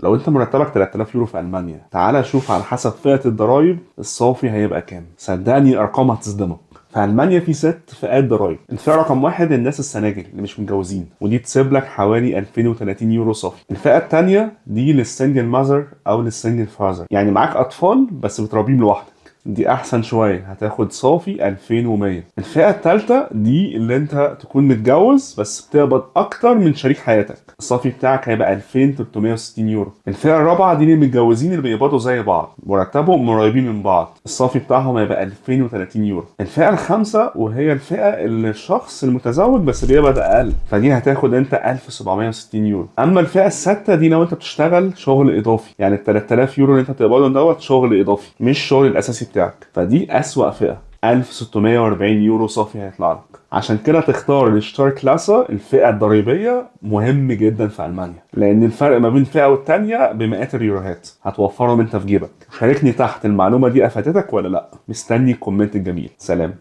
لو انت مرتبك 3000 يورو في المانيا، تعالى شوف على حسب فئه الضرايب الصافي هيبقى كام. صدقني ارقام هتصدمك. في المانيا في 6 فئات ضرايب. الفئه رقم واحد الناس السناجل اللي مش متجوزين، ودي تسيب لك حوالي 2030 يورو صافي. الفئه الثانيه دي للسنجل ماذر او للسنجل فازر، يعني معاك اطفال بس بتربيهم لوحدك، دي احسن شويه، هتاخد صافي 2100. الفئه الثالثه دي اللي انت تكون متجوز بس بتقبض اكتر من شريك حياتك، الصافي بتاعك هيبقى 2360 يورو. الفئه الرابعه دي للمتجوزين اللي بيقبضوا زي بعض، مرتبهم قريبين من بعض، الصافي بتاعهم هيبقى 2030 يورو. الفئه الخامسه وهي الفئه اللي الشخص المتزوج بس بيقبض اقل، فدي هتاخد انت 1760 يورو. اما الفئه السادسه دي لو انت بتشتغل شغل اضافي، يعني ال 3000 يورو اللي انت بتقبضهم دوت شغل اضافي مش الشغل الاساسي بتاعك، فدي اسوأ فئه، 1640 يورو صافي هيطلع لك. عشان كده تختار الاشتار كلاسة الفئة الضريبية مهم جدا في ألمانيا، لأن الفرق ما بين الفئة والتانية بمئات اليوروهات، هتوفرهم انت في جيبك. شاركني تحت المعلومة دي أفادتك ولا لأ؟ مستني الكومنت الجميل. سلام.